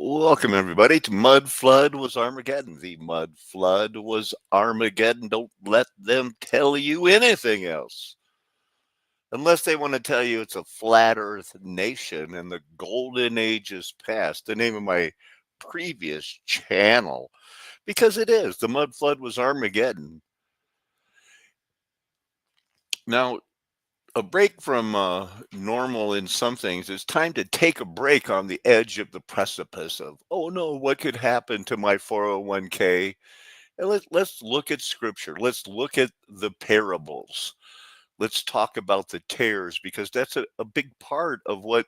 Welcome, everybody, to Mud Flood Was Armageddon. The Mud Flood was Armageddon. Don't let them tell you anything else. Unless they want to tell you it's a flat earth nation and the golden age is past, the name of my previous channel. Because it is. The Mud Flood was Armageddon. Now, a break from normal in some things. It's time to take a break on the edge of the precipice of, oh no, what could happen to my 401k? And let's look at scripture. Let's look at the parables. Let's talk about the tares because that's a big part of what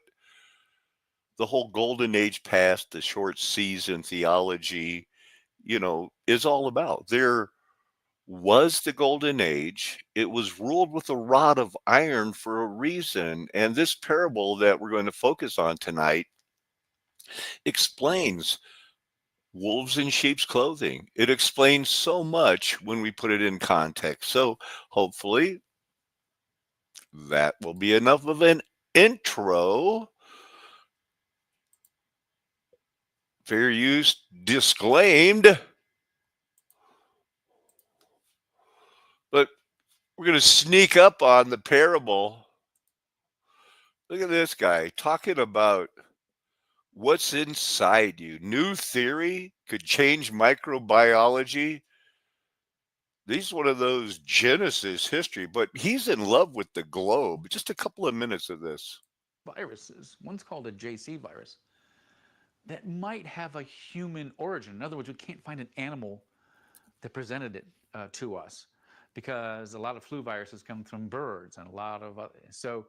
the whole golden age past, the short season theology, is all about. There was the golden age. It was ruled with a rod of iron for a reason. And this parable that we're going to focus on tonight explains wolves in sheep's clothing. It explains so much when we put it in context. So hopefully that will be enough of an intro. Fair use disclaimed. But we're going to sneak up on the parable. Look at this guy talking about what's inside you. New theory could change microbiology. He's one of those Genesis history, but he's in love with the globe. Just a couple of minutes of this. Viruses. One's called a JC virus that might have a human origin. In other words, we can't find an animal that presented it to us because a lot of flu viruses come from birds and a lot of other. So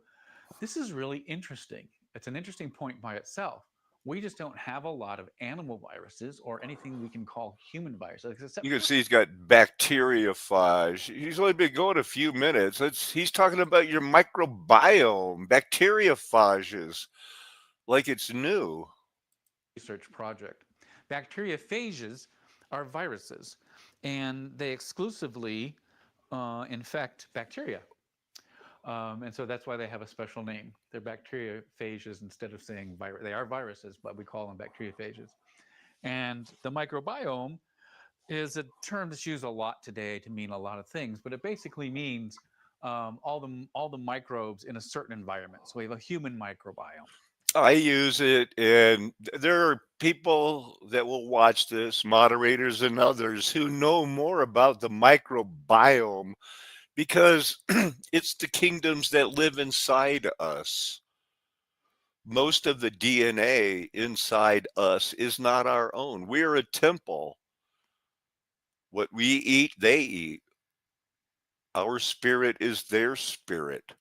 this is really interesting. It's an interesting point by itself. We just don't have a lot of animal viruses or anything we can call human viruses. You can see he's got bacteriophage. He's only been going a few minutes. He's talking about your microbiome, bacteriophages, like it's new. Research project. Bacteriophages are viruses, and they exclusively infect bacteria. And so that's why they have a special name. They're bacteriophages instead of saying virus. They are viruses, but we call them bacteriophages. And the microbiome is a term that's used a lot today to mean a lot of things, but it basically means all the microbes in a certain environment. So we have a human microbiome. I use it, and there are people that will watch this, moderators and others, who know more about the microbiome because it's the kingdoms that live inside us. Most of the DNA inside us is not our own. We're a temple. What we eat, they eat. Our spirit is their spirit.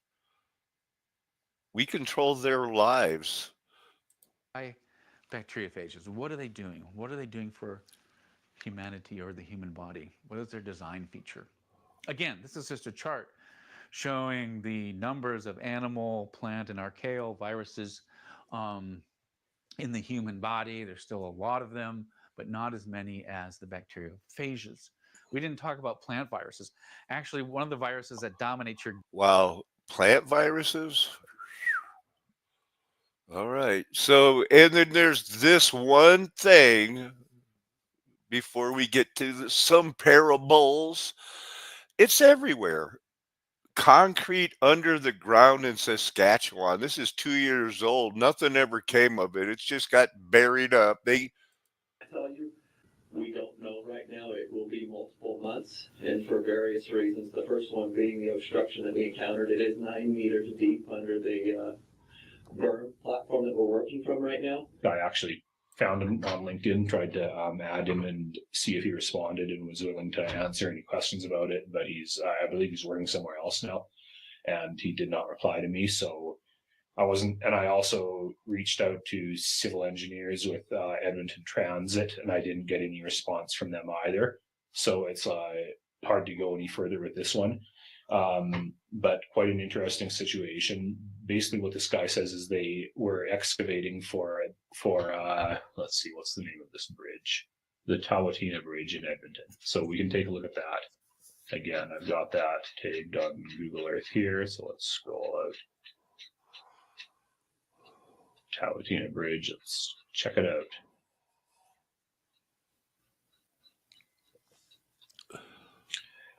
We control their lives. Why bacteriophages? What are they doing? What are they doing for humanity or the human body? What is their design feature? Again, this is just a chart showing the numbers of animal, plant, and archaeal viruses um, in the human body. There's still a lot of them, but not as many as the bacteriophages. We didn't talk about plant viruses. Actually, one of the viruses that dominates your Wow, plant viruses? All right. So, and then there's this one thing before we get to some parables. It's everywhere. Concrete under the ground in Saskatchewan. This is 2 years old. Nothing ever came of it. It's just got buried up. I tell you, we don't know right now. It will be multiple months, and for various reasons. The first one being the obstruction that we encountered. It is 9 meters deep under the berm platform that we're working from right now. I actually found him on LinkedIn, tried to add him and see if he responded and was willing to answer any questions about it. But I believe he's working somewhere else now, and he did not reply to me. So I wasn't, and I also reached out to civil engineers with Edmonton Transit, and I didn't get any response from them either. So it's hard to go any further with this one. But quite an interesting situation. Basically, what this guy says is they were excavating for let's see, what's the name of this bridge? The Tawatina Bridge in Edmonton. So we can take a look at that. Again, I've got that tagged on Google Earth here. So let's scroll out. Tawatina Bridge. Let's check it out.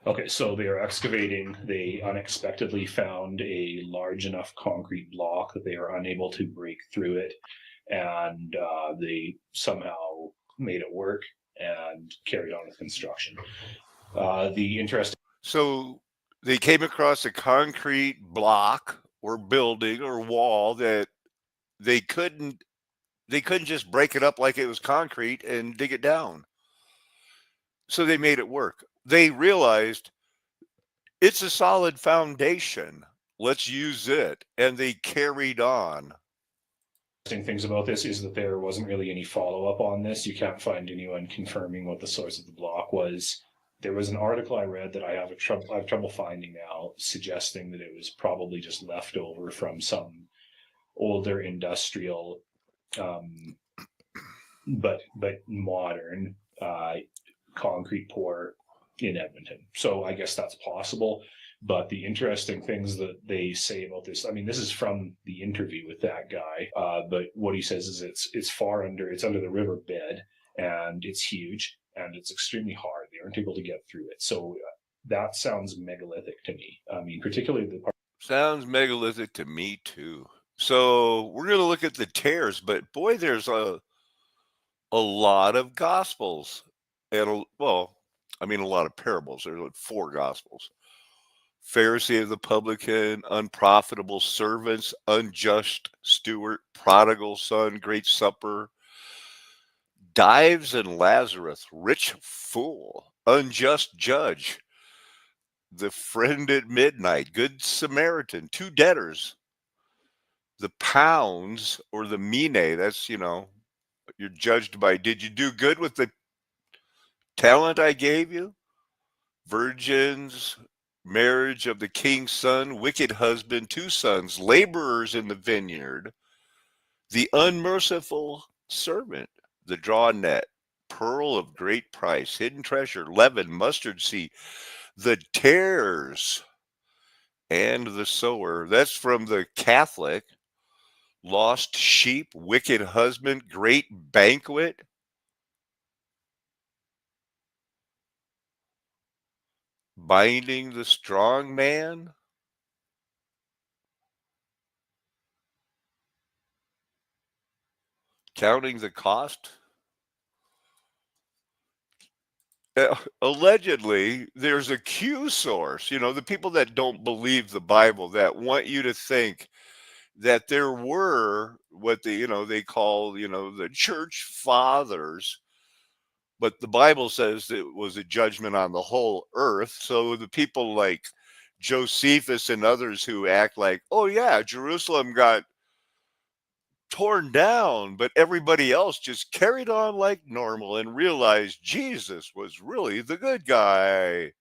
Okay, so they are excavating. They unexpectedly found a large enough concrete block that they are unable to break through it, and they somehow made it work and carried on with construction. The interesting. So they came across a concrete block or building or wall that they couldn't they couldn't just break it up like it was concrete and dig it down. So they made it work. They realized it's a solid foundation. Let's use it. And they carried on. Things about this is that there wasn't really any follow up on this. You can't find anyone confirming what the source of the block was. There was an article I read that I have trouble finding now, suggesting that it was probably just left over from some older industrial, but modern concrete pour in Edmonton. So I guess that's possible. But the interesting things that they say about this, I mean, this is from the interview with that guy. But what he says is it's under the riverbed, and it's huge, and it's extremely hard. They aren't able to get through it. So that sounds megalithic to me. I mean, particularly the part. Sounds megalithic to me too. So we're going to look at the tears, but boy, there's a lot of gospels and a lot of parables. There's like 4 gospels. Pharisee of the publican, unprofitable servants, unjust steward, prodigal son, great supper, Dives and Lazarus, rich fool, unjust judge, the friend at midnight, good Samaritan, 2 debtors, the pounds or the mine, that's, you're judged by, did you do good with the talent I gave you? Virgins, marriage of the king's son, wicked husband, 2 sons, laborers in the vineyard, the unmerciful servant, the draw net, pearl of great price, hidden treasure, leaven, mustard seed, the tares, and the sower. That's from the Catholic. Lost sheep, wicked husband, great banquet. Binding the strong man. Counting the cost. Allegedly, there's a Q source, the people that don't believe the Bible that want you to think that there were what they call, the church fathers, but the Bible says it was a judgment on the whole earth. So the people like Josephus and others who act like, oh yeah, Jerusalem got torn down, but everybody else just carried on like normal and realized Jesus was really the good guy.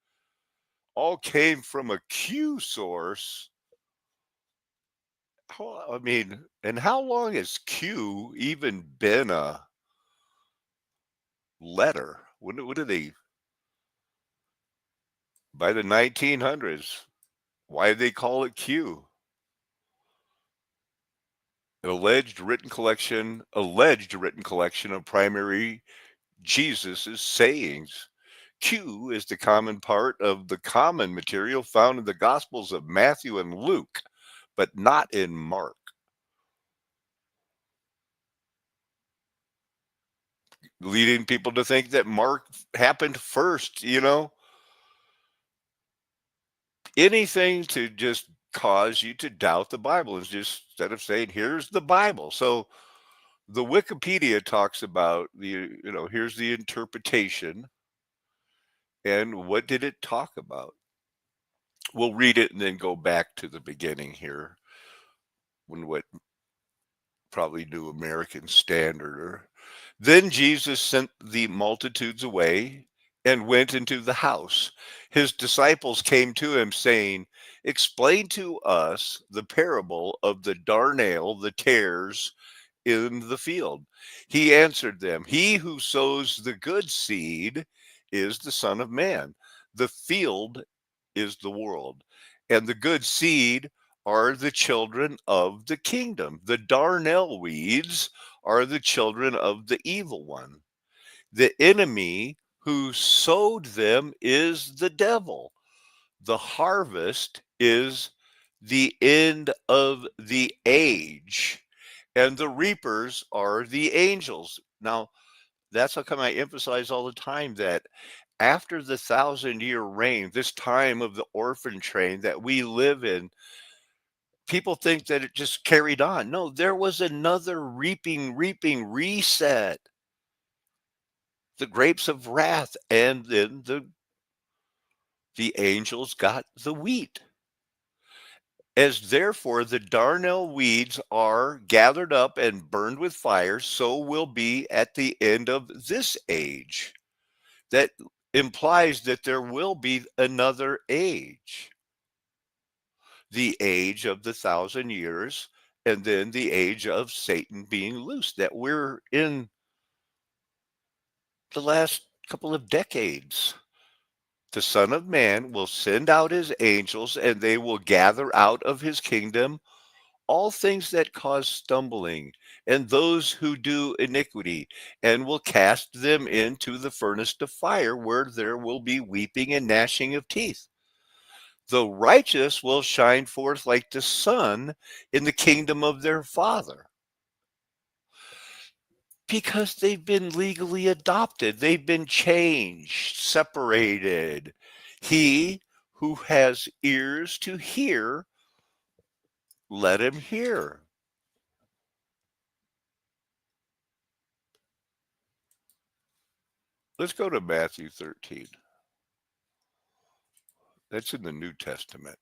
All came from a Q source. And how long has Q even been a letter? When did they, by the 1900s, why did they call it Q? Alleged written collection of primary Jesus's sayings. Q is the common part of the common material found in the Gospels of Matthew and Luke, but not in Mark. Leading people to think that Mark happened first, Anything to just cause you to doubt the Bible is just instead of saying, here's the Bible. So the Wikipedia talks about here's the interpretation. And what did it talk about? We'll read it and then go back to the beginning here when what probably New American Standard. Then Jesus sent the multitudes away and went into the house. His disciples came to him saying, explain to us the parable of the darnel, the tares in the field. He answered them, he who sows the good seed is the Son of Man. The field is the world, and the good seed are the children of the kingdom. The darnel weeds are the children of the evil one. The enemy who sowed them is the devil. The harvest is the end of the age, and the reapers are the angels. Now, that's how come I emphasize all the time that after the 1,000-year reign, this time of the orphan train that we live in, people think that it just carried on. No, there was another reaping reset, the grapes of wrath, and then the angels got the wheat. As therefore the darnel weeds are gathered up and burned with fire, so will be at the end of this age. That implies that there will be another age, the age of the 1,000 years, and then the age of Satan being loose, that we're in the last couple of decades. The Son of Man will send out his angels, and they will gather out of his kingdom all things that cause stumbling, and those who do iniquity, and will cast them into the furnace of fire, where there will be weeping and gnashing of teeth. The righteous will shine forth like the sun in the kingdom of their Father. Because they've been legally adopted, they've been changed, separated. He who has ears to hear, let him hear. Let's go to Matthew 13. That's in the New Testament.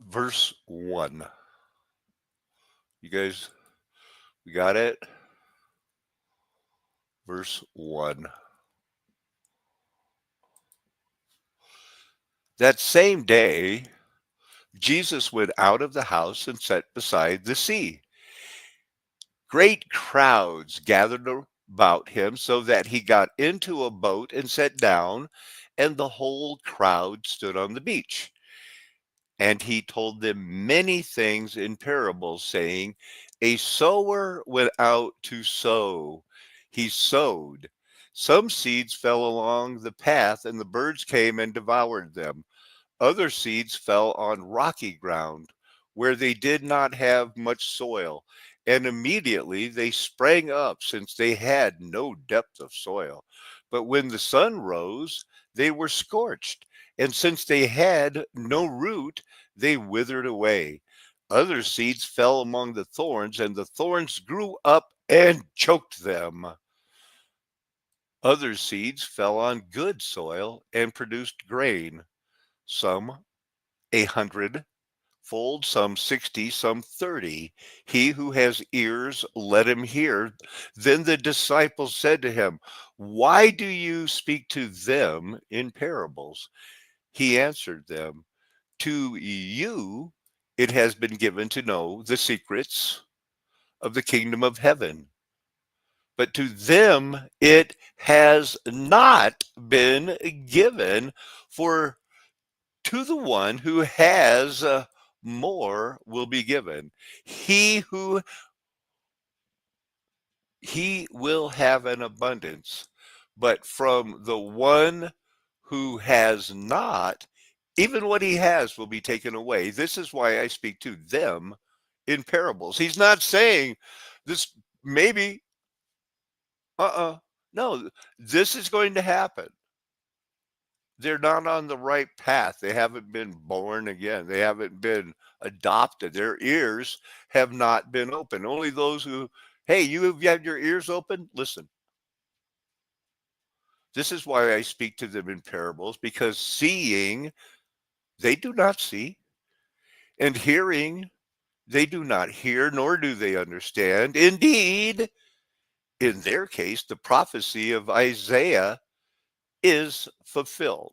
Verse 1. You guys, we got it? Verse 1. That same day, Jesus went out of the house and sat beside the sea. Great crowds gathered about him, so that he got into a boat and sat down, and the whole crowd stood on the beach. And he told them many things in parables, saying, a sower went out to sow. He sowed. Some seeds fell along the path, and the birds came and devoured them. Other seeds fell on rocky ground, where they did not have much soil, and immediately they sprang up, since they had no depth of soil. But when the sun rose, they were scorched, and since they had no root, they withered away. Other seeds fell among the thorns, and the thorns grew up and choked them. Other seeds fell on good soil and produced grain, some 100-fold, some 60, some 30. He who has ears, let him hear. Then the disciples said to him, why do you speak to them in parables? He answered them, to you it has been given to know the secrets of the kingdom of heaven, but to them it has not been given. For to the one who has more will be given. He will have an abundance, but from the one who has not, even what he has will be taken away. This is why I speak to them in parables. He's not saying this maybe, no, this is going to happen. They're not on the right path. They haven't been born again. They haven't been adopted. Their ears have not been open. Only those who, hey, you have had your ears open? Listen. This is why I speak to them in parables, because seeing, they do not see, and hearing, they do not hear, nor do they understand. Indeed, in their case, the prophecy of Isaiah is fulfilled.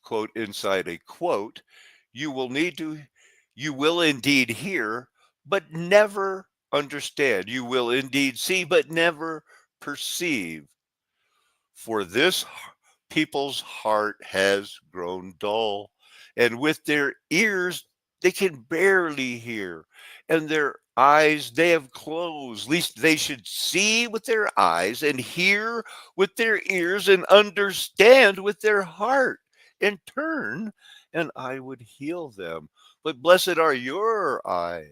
Quote inside a quote, you will indeed hear, but never understand. You will indeed see, but never perceive. For this people's heart has grown dull, and with their ears they can barely hear, and their eyes they have closed, lest they should see with their eyes, and hear with their ears, and understand with their heart, and turn, and I would heal them. But blessed are your eyes,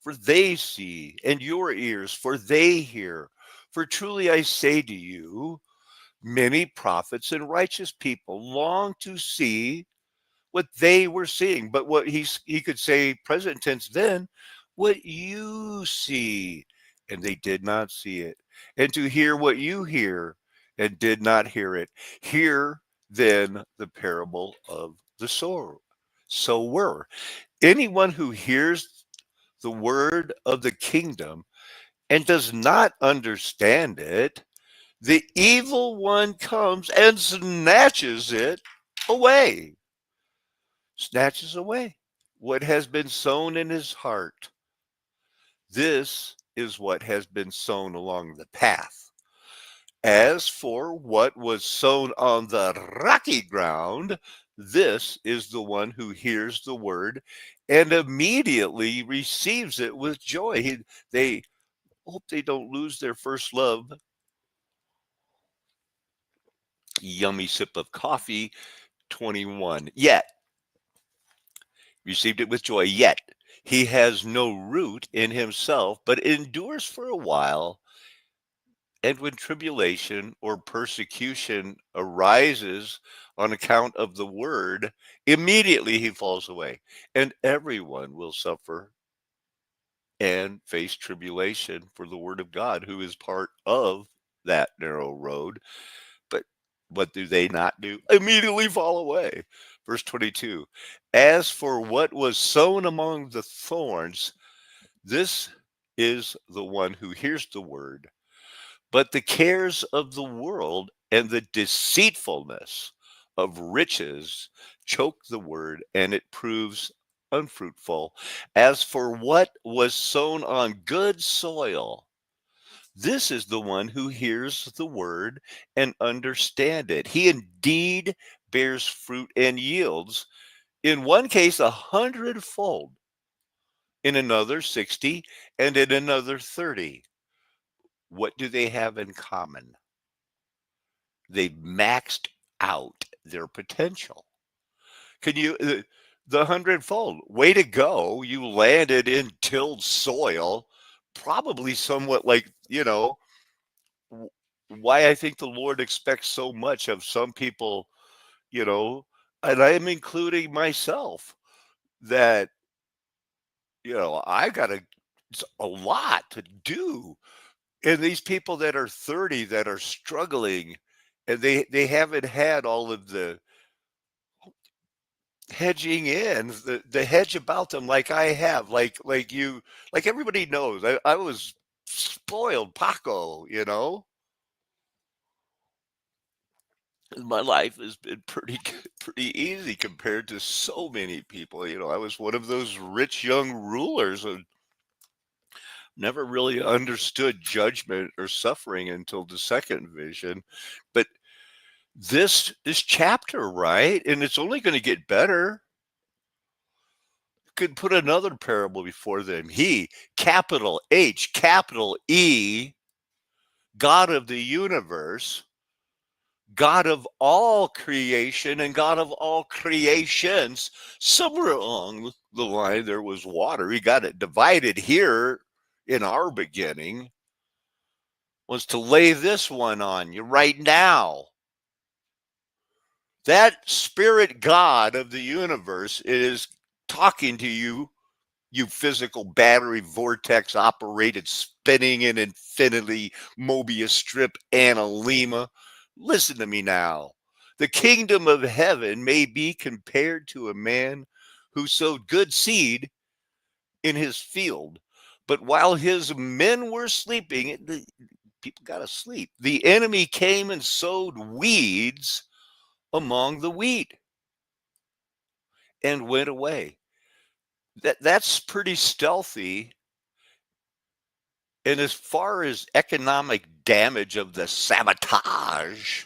for they see, and your ears, for they hear. For truly I say to you, many prophets and righteous people long to see what they were seeing, but what he could say present tense then, what you see, and they did not see it, and to hear what you hear, and did not hear it. Hear then the parable of the sower. Anyone who hears the word of the kingdom and does not understand it, the evil one comes and snatches it away. Snatches away what has been sown in his heart. This is what has been sown along the path. As for what was sown on the rocky ground, this is the one who hears the word and immediately receives it with joy. They hope they don't lose their first love. Yummy sip of coffee. 21. Yet, received it with joy, yet he has no root in himself, but endures for a while. And when tribulation or persecution arises on account of the word, immediately he falls away. And everyone will suffer and face tribulation for the word of God, who is part of that narrow road. But what do they not do? Immediately fall away. Verse 22. As for what was sown among the thorns, this is the one who hears the word, but the cares of the world and the deceitfulness of riches choke the word, and it proves unfruitful. As for what was sown on good soil, this is the one who hears the word and understand it. He indeed bears fruit and yields, in one case 100-fold, in another 60, and in another 30. What do they have in common? They've maxed out their potential. Can you, the 100-fold, way to go. You landed in tilled soil, probably somewhat like, why I think the Lord expects so much of some people, you know, and I am including myself, that, I got a lot to do. And these people that are 30 that are struggling, and they haven't had all of the hedging in, the hedge about them like I have, like you, like everybody knows. I was spoiled Paco, My life has been pretty good, pretty easy compared to so many people. I was one of those rich young rulers and never really understood judgment or suffering until the second vision. But this chapter, right? And it's only going to get better. Could put another parable before them. He, capital H, capital E, God of the universe, God of all creation and God of all creations. Somewhere along the line, there was water. He got it divided here in our beginning, was to lay this one on you right now. That spirit God of the universe is talking to you, you physical battery vortex operated spinning in infinity Mobius strip analema. Listen to me now. The kingdom of heaven may be compared to a man who sowed good seed in his field, but while his men were sleeping, people got to sleep. The enemy came and sowed weeds among the wheat and went away. That's pretty stealthy. And as far as economic damage of the sabotage,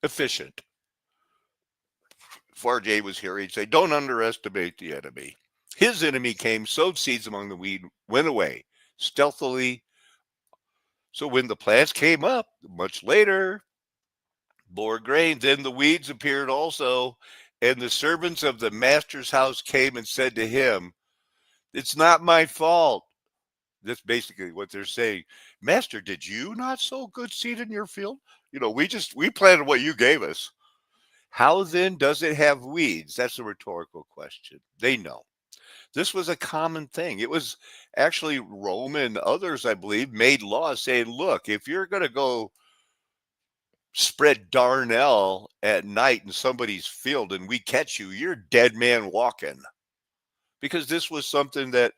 efficient. If RJ was here, he'd say, don't underestimate the enemy. His enemy came, sowed seeds among the weed, went away stealthily. So when the plants came up much later, bore grain, then the weeds appeared also. And the servants of the master's house came and said to him, it's not my fault. That's basically what they're saying. Master, did you not sow good seed in your field? We planted what you gave us. How then does it have weeds? That's a rhetorical question. They know. This was a common thing. It was actually Rome and others, I believe, made laws saying, look, if you're going to go spread Darnel at night in somebody's field and we catch you, you're dead man walking. Because this was something that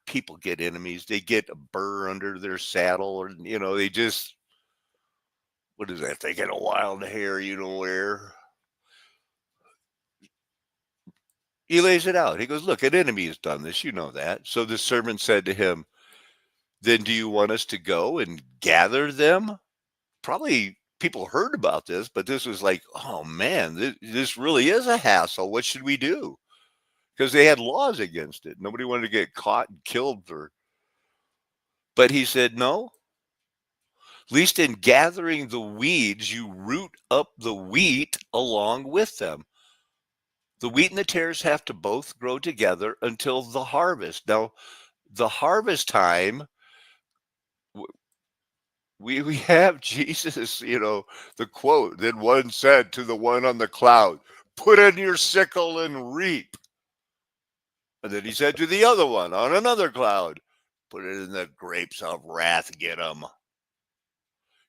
people get enemies. They get a burr under their saddle, or, they just, what is that? They get a wild hair, where. He lays it out. He goes, look, an enemy has done this. You know that. So the servant said to him, then do you want us to go and gather them? Probably people heard about this, but this was like, oh man, this really is a hassle. What should we do? Because they had laws against it. Nobody wanted to get caught and killed But he said, no. Least in gathering the weeds, you root up the wheat along with them. The wheat and the tares have to both grow together until the harvest. Now, the harvest time, we have Jesus, the quote. Then one said to the one on the cloud, put in your sickle and reap. And then he said to the other one on another cloud, put it in the grapes of wrath, get them.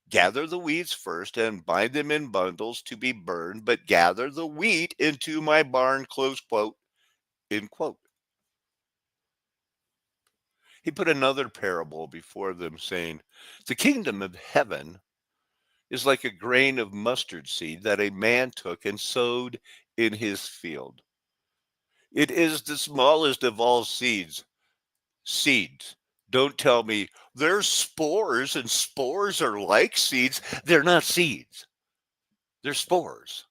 Gather the weeds first and bind them in bundles to be burned, but gather the wheat into my barn, close quote, end quote. He put another parable before them, saying, the kingdom of heaven is like a grain of mustard seed that a man took and sowed in his field. It is the smallest of all seeds. Seeds. Don't tell me there's spores and spores are like seeds. They're not seeds. They're spores.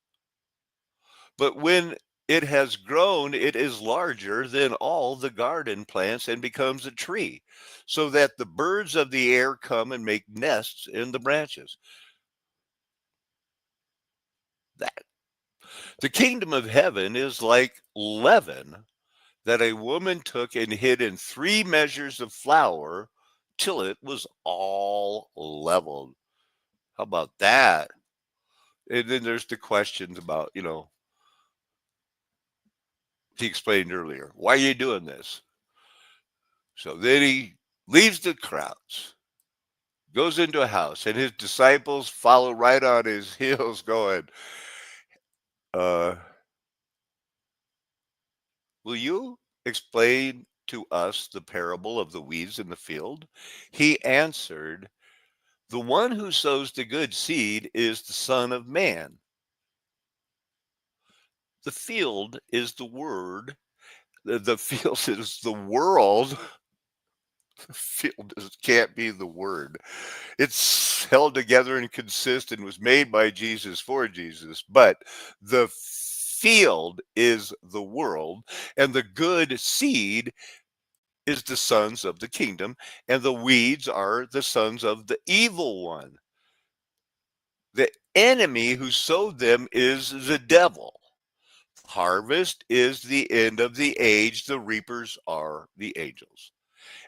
But when it has grown, it is larger than all the garden plants and becomes a tree, so that the birds of the air come and make nests in the branches. That the kingdom of heaven is like leaven that a woman took and hid in 3 measures of flour till it was all leveled. How about that? And then there's the questions about, he explained earlier, why are you doing this? So then he leaves the crowds, goes into a house, and his disciples follow right on his heels going, will you explain to us the parable of the weeds in the field? He answered, the one who sows the good seed is the Son of Man. The field is the word. The field is the world. The field can't be the word. It's held together and consist and was made by Jesus for Jesus. But the field is the world, and the good seed is the sons of the kingdom, and the weeds are the sons of the evil one. The enemy who sowed them is the devil. Harvest is the end of the age. The reapers are the angels.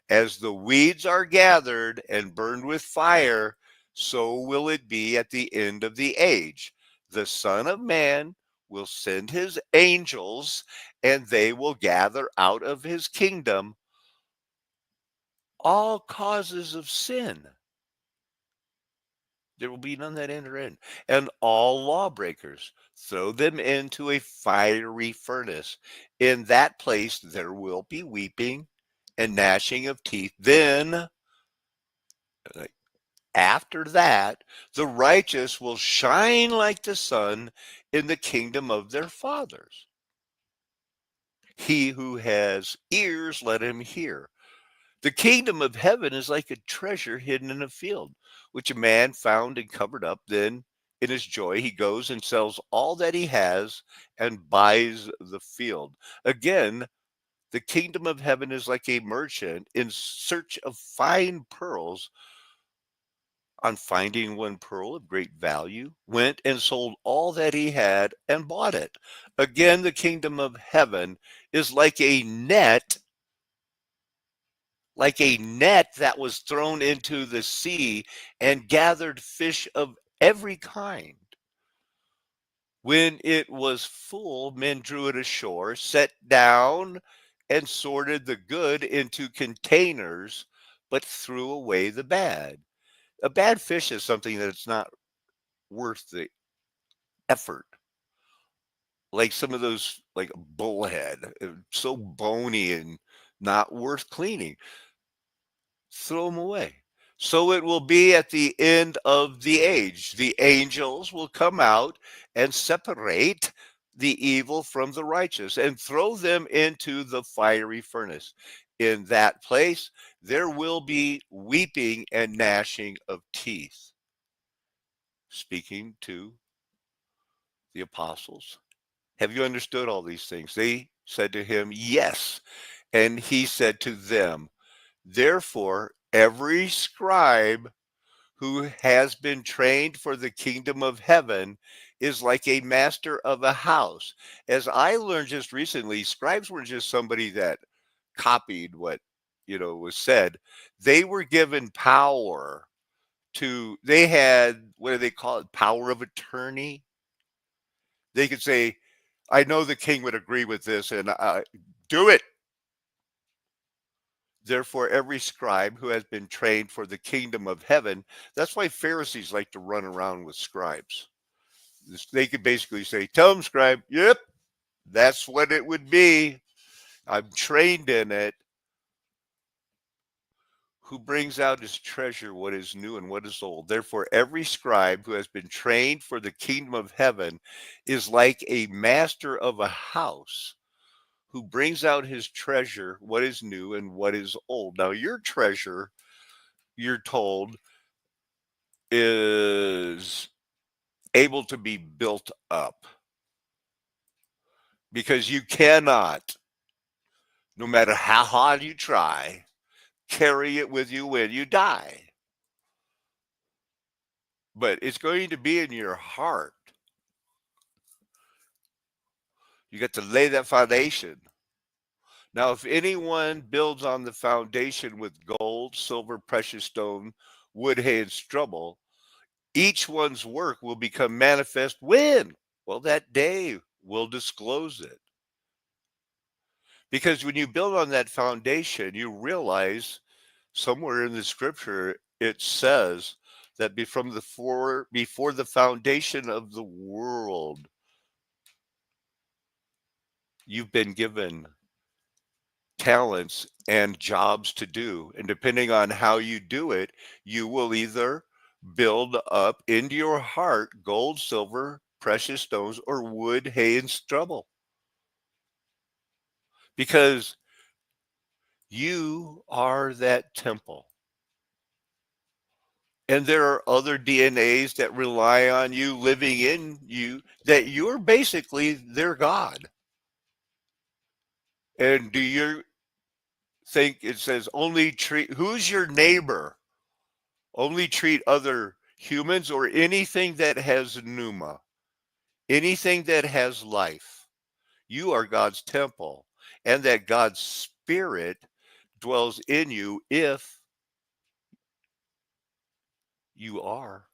As the weeds are gathered and burned with fire, so will it be at the end of the age. The Son of Man will send his angels, and they will gather out of his kingdom all causes of sin. There will be none that enter in. And all lawbreakers, throw them into a fiery furnace. In that place there will be weeping and gnashing of teeth. Then, after that, the righteous will shine like the sun in the kingdom of their fathers. He who has ears, let him hear. The kingdom of heaven is like a treasure hidden in a field, which a man found and covered up. Then in his joy, he goes and sells all that he has and buys the field. Again, the kingdom of heaven is like a merchant in search of fine pearls. On finding one pearl of great value, went and sold all that he had and bought it. Again, the kingdom of heaven is like a net that was thrown into the sea and gathered fish of every kind. When it was full, men drew it ashore, set down, and sorted the good into containers, but threw away the bad. A bad fish is something that's not worth the effort. Like some of those, like a bullhead, so bony and not worth cleaning. Throw them away. So it will be at the end of the age. The angels will come out and separate the evil from the righteous and throw them into the fiery furnace. In that place, there will be weeping and gnashing of teeth. Speaking to the apostles, have you understood all these things? They said to him, yes. And he said to them, therefore, every scribe who has been trained for the kingdom of heaven is like a master of a house. As I learned just recently, scribes weren't just somebody that copied what was said. They were given power they had, what do they call it, power of attorney. They could say, I know the king would agree with this, and do it. Therefore, every scribe who has been trained for the kingdom of heaven, that's why Pharisees like to run around with scribes. They could basically say, tell them, scribe, yep, that's what it would be. I'm trained in it. Who brings out his treasure what is new and what is old. Therefore, every scribe who has been trained for the kingdom of heaven is like a master of a house who brings out his treasure, what is new and what is old. Now, your treasure, you're told, is able to be built up because you cannot, no matter how hard you try, carry it with you when you die. But it's going to be in your heart. You got to lay that foundation. Now, if anyone builds on the foundation with gold, silver, precious stone, wood, hay, and stubble, each one's work will become manifest when? Well, that day will disclose it. Because when you build on that foundation, you realize somewhere in the scripture it says that before the foundation of the world, you've been given talents and jobs to do. And depending on how you do it, you will either build up into your heart gold, silver, precious stones, or wood, hay, and stubble. Because you are that temple. And there are other DNAs that rely on you living in you, that you're basically their God. And do you think it says only treat, who's your neighbor? Only treat other humans or anything that has pneuma, anything that has life. You are God's temple, and that God's spirit dwells in you if you are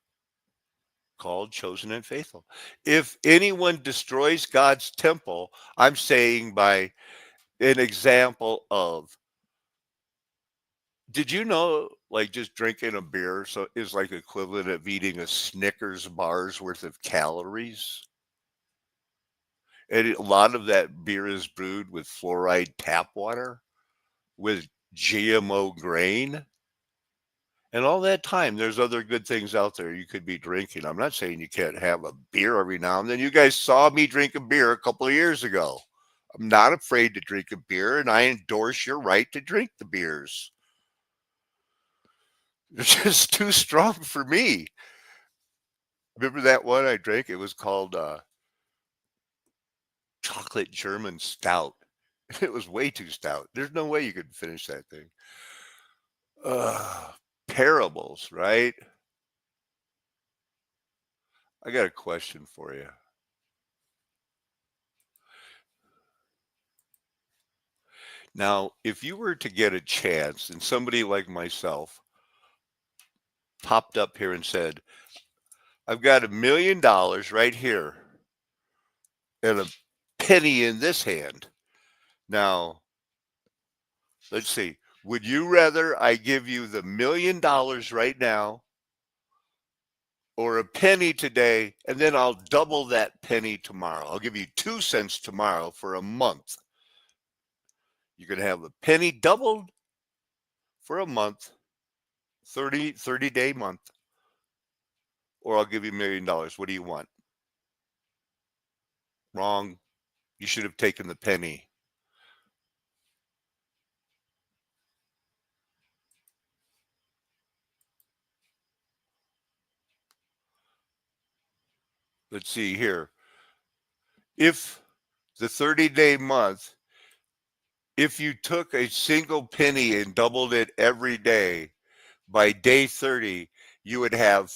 called, chosen, and faithful. If anyone destroys God's temple, I'm saying by an example of, did you know, like just drinking a beer is like equivalent of eating a Snickers bar's worth of calories? And a lot of that beer is brewed with fluoride tap water, with GMO grain. And all that time, there's other good things out there you could be drinking. I'm not saying you can't have a beer every now and then. You guys saw me drink a beer a couple of years ago. I'm not afraid to drink a beer, and I endorse your right to drink the beers. It's just too strong for me. Remember that one I drank? It was called chocolate German stout. It was way too stout. There's no way you could finish that thing. Parables, right? I got a question for you. Now, if you were to get a chance and somebody like myself popped up here and said, I've got $1 million right here and a penny in this hand. Now, let's see. Would you rather I give you the $1 million right now or a penny today and then I'll double that penny tomorrow? I'll give you 2 cents tomorrow for a month. You can have a penny doubled for a month, 30-day month, or I'll give you $1 million. What do you want? Wrong. You should have taken the penny. Let's see here. If the 30-day month, if you took a single penny and doubled it every day, by day 30, you would have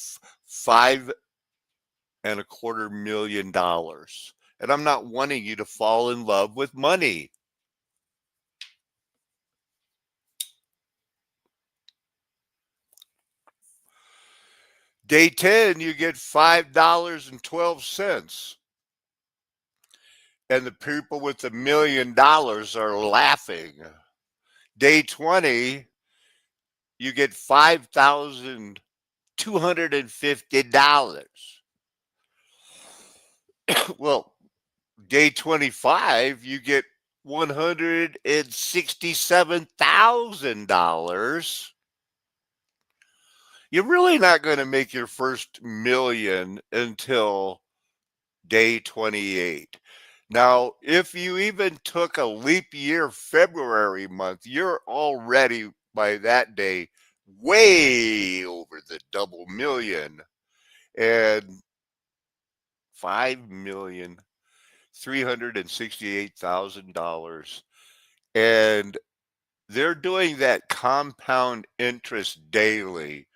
$5.25 million. And I'm not wanting you to fall in love with money. Day 10, you get $5.12. And the people with $1 million are laughing. Day 20, you get $5,250. Well, day 25, you get $167,000. You're really not going to make your first million until day 28. Now, if you even took a leap year February month, you're already by that day way over the double million and $5,368,000. And they're doing that compound interest daily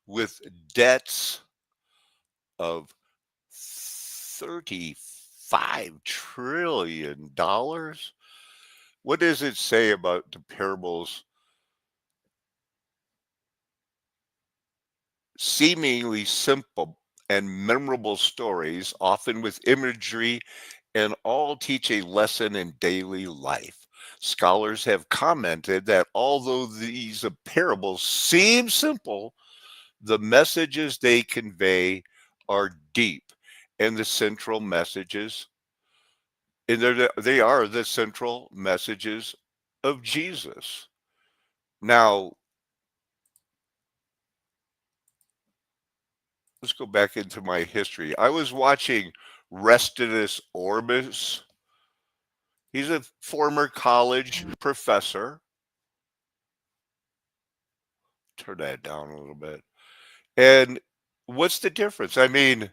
with debts of $35 trillion. What does it say about the parables? Seemingly simple and memorable stories, often with imagery, and all teach a lesson in daily life. Scholars have commented that although these parables seem simple, the messages they convey are deep, and the central messages, and they are the central messages of Jesus. Now, let's go back into my history. I was watching Restinus Orbis. He's a former college professor. Turn that down a little bit. And what's the difference? I mean,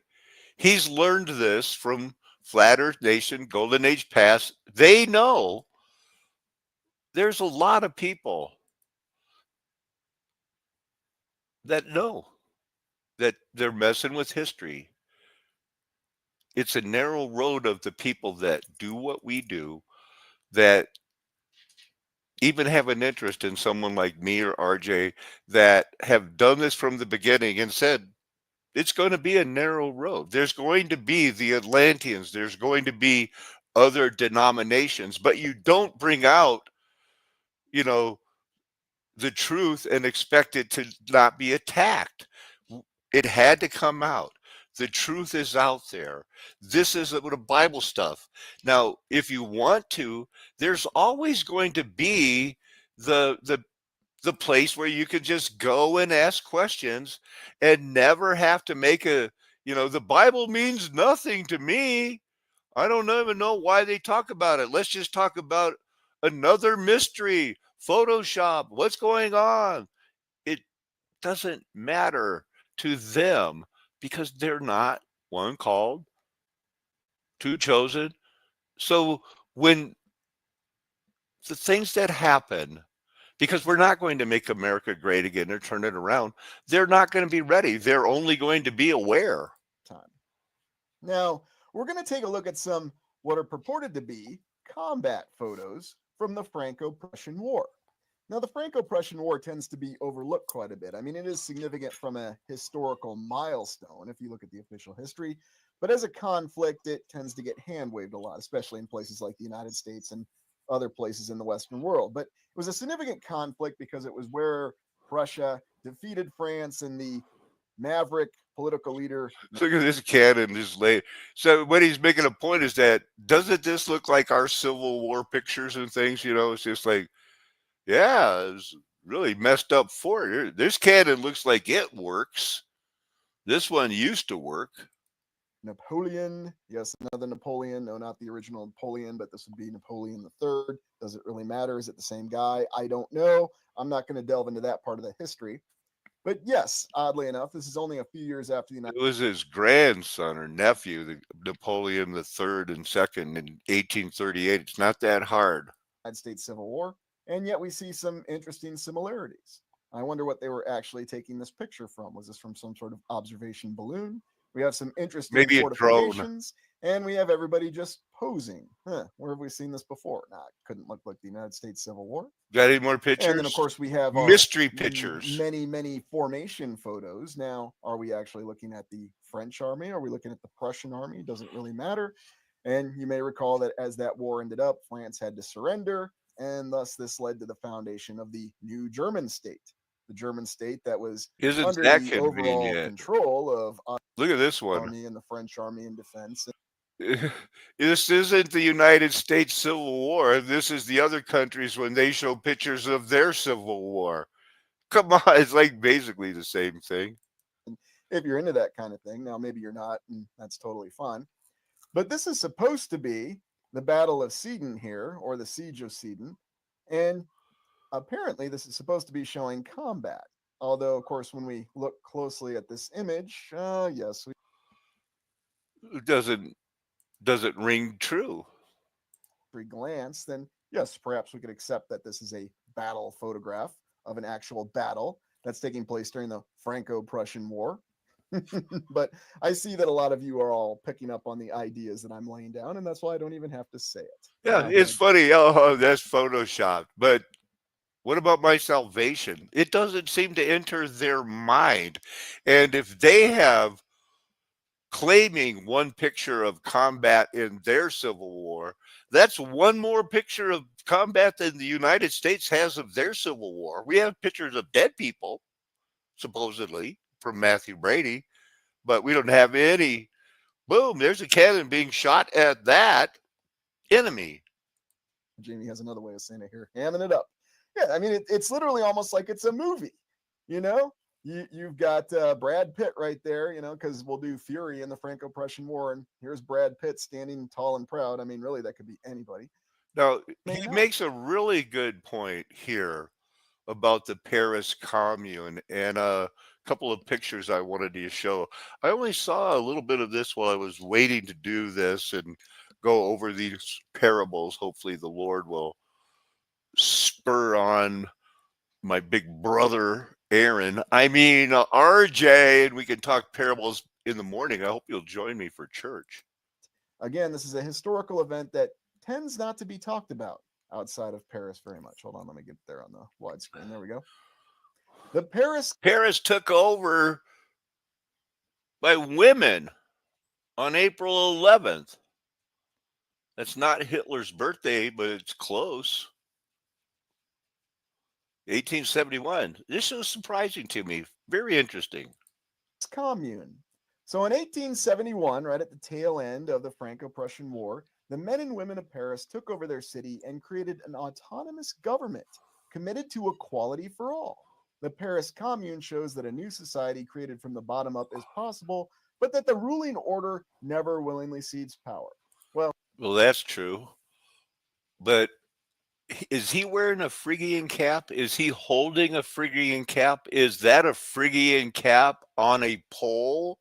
he's learned this from Flat Earth Nation, Golden Age Past. They know there's a lot of people that know that they're messing with history. It's a narrow road of the people that do what we do, that even have an interest in someone like me or RJ, that have done this from the beginning and said, it's going to be a narrow road. There's going to be the Atlanteans, there's going to be other denominations, but you don't bring out, you know, the truth and expect it to not be attacked. It had to come out. The truth is out there. This is the Bible stuff. Now, if you want to, there's always going to be the place where you can just go and ask questions and never have to make the Bible means nothing to me. I don't even know why they talk about it. Let's just talk about another mystery, Photoshop. What's going on? It doesn't matter to them. because they're not one called, two chosen. So when the things that happen, because we're not going to make America great again or turn it around, they're not going to be ready. They're only going to be aware. time. Now, we're going to take a look at some what are purported to be combat photos from the Franco-Prussian War. Now, the Franco-Prussian War tends to be overlooked quite a bit. I mean, it is significant from a historical milestone if you look at the official history, but as a conflict, it tends to get hand-waved a lot, especially in places like the United States and other places in the Western world. But it was a significant conflict because it was where Prussia defeated France and the maverick political leader. Look at this cannon just lay. So what he's making a point is that doesn't this look like our Civil War pictures and things? You know, it's just like, yeah, it's really messed up for it. This cannon looks like it works. This one used to work. Napoleon, yes, another Napoleon. No, not the original Napoleon, but this would be Napoleon III. Does it really matter? Is it the same guy? I don't know. I'm not going to delve into that part of the history. But yes, oddly enough, this is only a few years after the United It was his grandson or nephew, Napoleon the Third and Second in 1838. It's not that hard. States Civil War, and yet we see some interesting similarities. I wonder what they were actually taking this picture from. Was this from some sort of observation balloon? We have some interesting Maybe a drone. fortifications, and we have everybody just posing. Where have we seen this before? Nah, it couldn't look like the United States Civil War. Got any more pictures? And then, of course, we have our mystery pictures. many formation photos. Now, are we actually looking at the French army? Are we looking at the Prussian army? Doesn't really matter. And you may recall that as that war ended up, France had to surrender, and thus this led to the foundation of the new German state. The German state that was Isn't under that the overall convenient? control of Look at this the one. army and the French army in defense. This isn't the United States Civil War. This is the other countries when they show pictures of their Civil War. Come on, it's like basically the same thing. If you're into that kind of thing, now maybe you're not, and that's totally fine. But this is supposed to be the Battle of Sedan here, or the Siege of Sedan, and apparently this is supposed to be showing combat. Although, of course, when we look closely at this image, yes, It doesn't ring true. glance, then yes, perhaps we could accept that this is a battle photograph of an actual battle that's taking place during the Franco-Prussian War. But I see that a lot of you are all picking up on the ideas that I'm laying down, and that's why I don't even have to say it. Yeah, it's funny. Oh, that's photoshopped. But what about my salvation? It doesn't seem to enter their mind. And if they have claiming one picture of combat in their Civil War, that's one more picture of combat than the United States has of their Civil War. We have pictures of dead people, supposedly, from Matthew Brady, but we don't have any. Boom, there's a cannon being shot at that enemy. Jamie has another way of saying it here, hamming it up. Yeah, I mean, it's literally almost like it's a movie, you know? You've got Brad Pitt right there, you know, because we'll do Fury in the Franco-Prussian War, and here's Brad Pitt standing tall and proud. I mean, really, that could be anybody. Now, he makes a really good point here about the Paris Commune and a couple of pictures I wanted to show. I only saw a little bit of this while I was waiting to do this and go over these parables. Hopefully, the Lord will spur on my big brother Aaron, RJ, and we can talk parables in the morning. I hope you'll join me for church. Again, this is a historical event that tends not to be talked about outside of Paris very much. Hold on, let me get there on the widescreen. There we go. The Paris took over by women on April 11th. That's not Hitler's birthday, but it's close. 1871. This was surprising to me. Very interesting. Commune. So in 1871, right at the tail end of the Franco-Prussian War, the men and women of Paris took over their city and created an autonomous government committed to equality for all. The Paris Commune shows that a new society created from the bottom up is possible, but that the ruling order never willingly cedes power. Well, that's true. But is he wearing a Phrygian cap? Is he holding a Phrygian cap? Is that a Phrygian cap on a pole?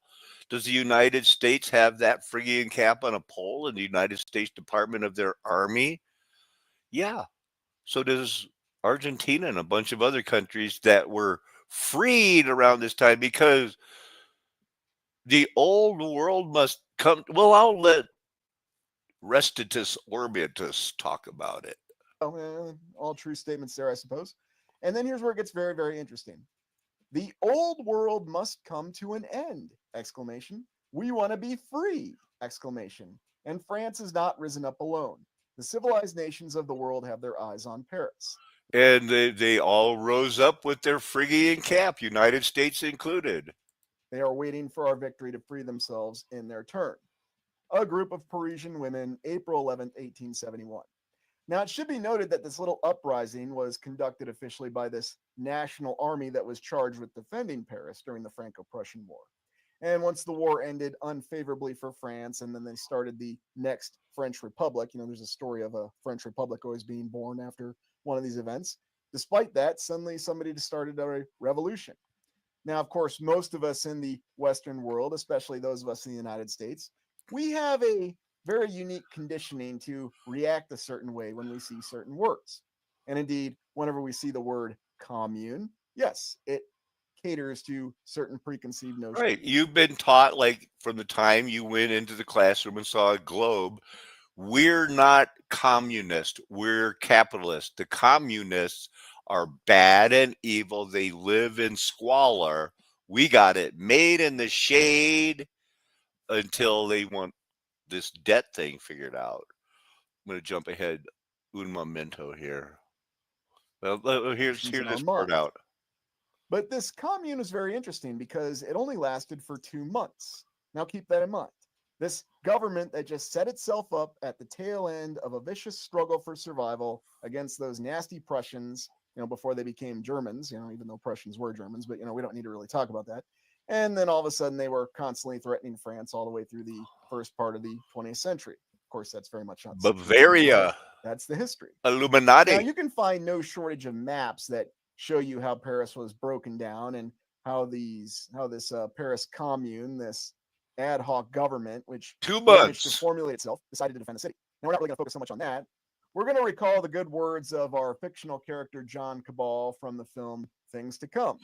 Does the United States have that frigging cap on a pole in the United States Department of their Army? Yeah. So does Argentina and a bunch of other countries that were freed around this time because the old world must come. Well, I'll let Restitus Orbitus talk about it. All true statements there, I suppose. And then here's where it gets very, very interesting. The old world must come to an end! Exclamation. We want to be free! Exclamation. And France has not risen up alone. The civilized nations of the world have their eyes on Paris. And they all rose up with their Phrygian cap, United States included. They are waiting for our victory to free themselves in their turn. A group of Parisian women, April 11th, 1871. Now, it should be noted that this little uprising was conducted officially by this national army that was charged with defending Paris during the Franco-Prussian War. And once the war ended unfavorably for France, and then they started the next French Republic, there's a story of a French Republic always being born after one of these events. Despite that, suddenly somebody started a revolution. Now, of course, most of us in the Western world, especially those of us in the United States, we have a very unique conditioning to react a certain way when we see certain words. And indeed, whenever we see the word commune, yes, it caters to certain preconceived notions. Right. You've been taught, like, from the time you went into the classroom and saw a globe, we're not communist, we're capitalist. The communists are bad and evil. They live in squalor. We got it made in the shade until they want this debt thing figured out. I'm going to jump ahead un momento here. Well, hear this part out. But this commune is very interesting because it only lasted for 2 months. Now keep that in mind. This government that just set itself up at the tail end of a vicious struggle for survival against those nasty Prussians, before they became Germans, even though Prussians were Germans, but, we don't need to really talk about that. And then all of a sudden they were constantly threatening France all the way through the first part of the 20th century. Of course, that's very much not Bavaria. That's the history. Illuminati. Now, you can find no shortage of maps that show you how Paris was broken down and how this Paris commune, this ad hoc government, which 2 managed to months. formulate itself, decided to defend the city. Now, we're not really going to focus so much on that. We're going to recall the good words of our fictional character, John Cabal, from the film Things to Come.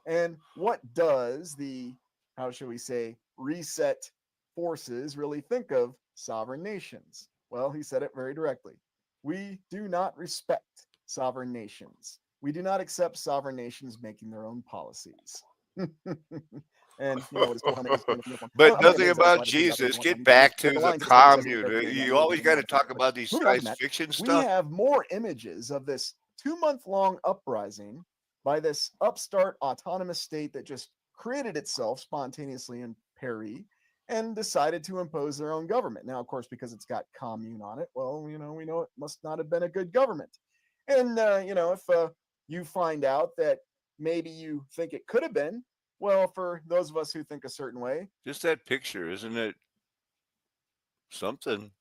And what does the, how shall we say, reset forces really think of sovereign nations? Well, he said it very directly. We do not respect sovereign nations. We do not accept sovereign nations making their own policies. And what his cool helmet is. But nothing about Jesus. Get back to the commune. You always got to talk about these science fiction we stuff. have more images of this 2-month-long uprising by this upstart autonomous state that just created itself spontaneously in Paris and decided to impose their own government. Now, of course, because it's got commune on it, well, we know it must not have been a good government. And, if you find out that maybe you think it could have been, well, for those of us who think a certain way. Just that picture, isn't it something?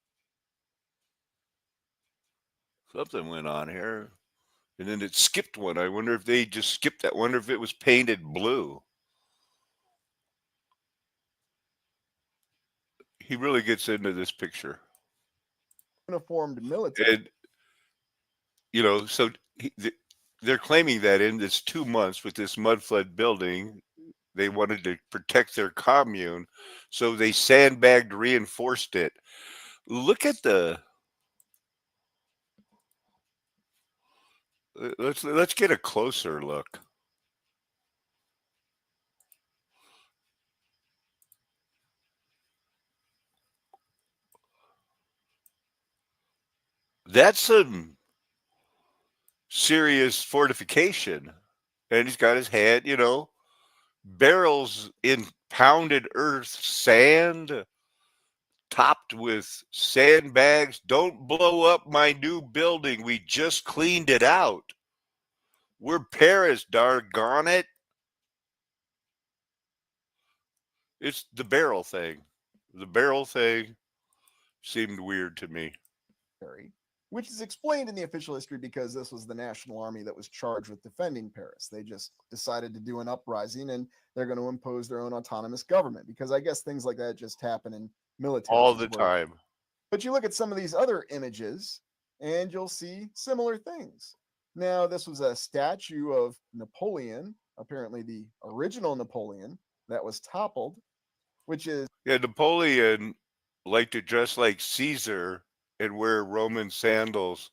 Something went on here. And then it skipped one. I wonder if they just skipped that. I wonder if it was painted blue. He really gets into this picture. Uniformed military. And, so they're claiming that in this 2 months with this mud flood building, they wanted to protect their commune. So they sandbagged, reinforced it. Look at let's get a closer look. That's some serious fortification. And he's got his hand, barrels in pounded earth, sand, topped with sandbags. Don't blow up my new building. We just cleaned it out. We're Paris, dargone it. It's the barrel thing. The barrel thing seemed weird to me. which is explained in the official history because this was the national army that was charged with defending Paris. They just decided to do an uprising and they're going to impose their own autonomous government because I guess things like that just happen in military. All the time. But you look at some of these other images and you'll see similar things. Now, this was a statue of Napoleon, apparently the original Napoleon, that was toppled, which is Yeah, Napoleon liked to dress like Caesar and wear Roman sandals.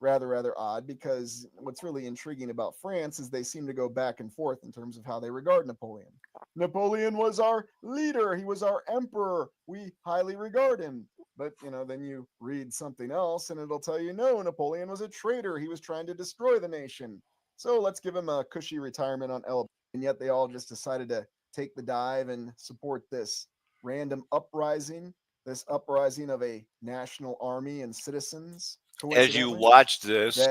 rather odd because what's really intriguing about France is they seem to go back and forth in terms of how they regard Napoleon. Napoleon was our leader, he was our emperor, we highly regard him. But then you read something else and it'll tell you no, Napoleon was a traitor, he was trying to destroy the nation. So let's give him a cushy retirement on Elba. And yet they all just decided to take the dive and support this random uprising, this uprising of a national army and citizens. As you watch this,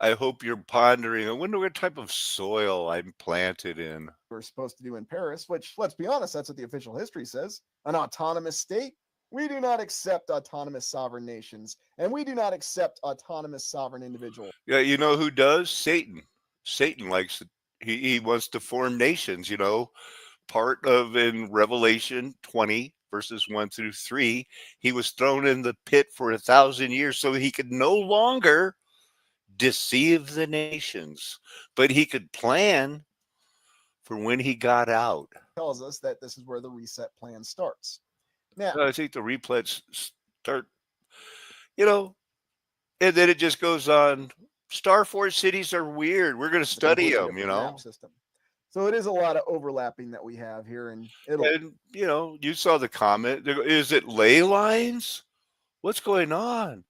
I hope you're pondering, I wonder what type of soil I'm planted in. We're supposed to do in Paris, which, let's be honest, that's what the official history says. An autonomous state. We do not accept autonomous sovereign nations, and we do not accept autonomous sovereign individuals. Yeah, you know who does? Satan. Satan likes it. He wants to form nations, part of in Revelation 20, verses 1 through 3, he was thrown in the pit for 1,000 years so he could no longer deceive the nations, but he could plan for when he got out. Tells us that this is where the reset plan starts. Now, I think the replets start, and then it just goes on. Star Force cities are weird. We're going to study them, map system. So it is a lot of overlapping that we have here in Italy. And, you saw the comment. Is it ley lines? What's going on?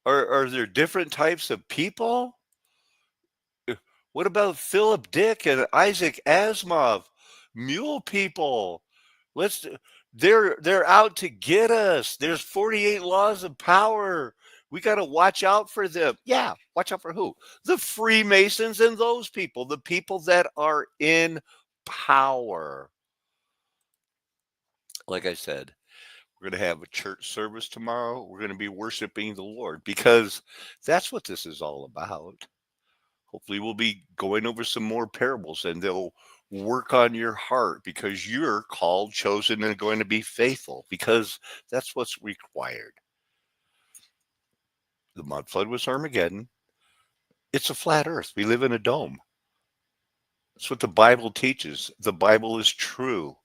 Are there different types of people? What about Philip Dick and Isaac Asimov? Mule people. They're out to get us. There's 48 laws of power. We got to watch out for them. Yeah, watch out for who? The Freemasons and those people, the people that are in power. Like I said, we're going to have a church service tomorrow. We're going to be worshiping the Lord because that's what this is all about. Hopefully we'll be going over some more parables and they'll work on your heart because you're called, chosen, and going to be faithful because that's what's required. The mud flood was Armageddon. It's a flat earth. We live in a dome. That's what the Bible teaches. The Bible is true.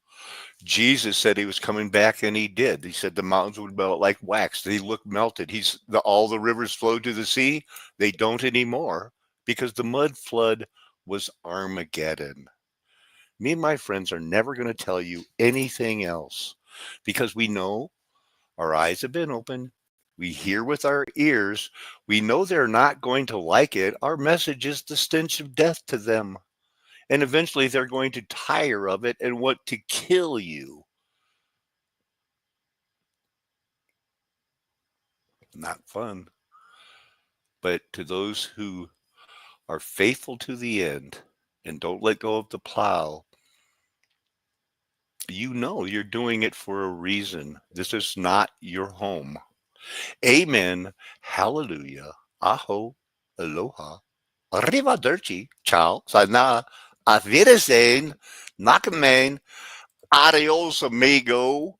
Jesus said he was coming back, and he did. He said the mountains would melt like wax. They look melted. All the rivers flowed to the sea. They don't anymore because the mud flood was Armageddon. Me and my friends are never going to tell you anything else because we know our eyes have been opened. We hear with our ears. We know they're not going to like it. Our message is the stench of death to them. And eventually they're going to tire of it and want to kill you. Not fun. But to those who are faithful to the end and don't let go of the plow, you're doing it for a reason. This is not your home. Amen. Hallelujah. Aho. Aloha. Arrivederci. Ciao. Sana. Auf Wiedersehen. Nakamain. Adios, amigo.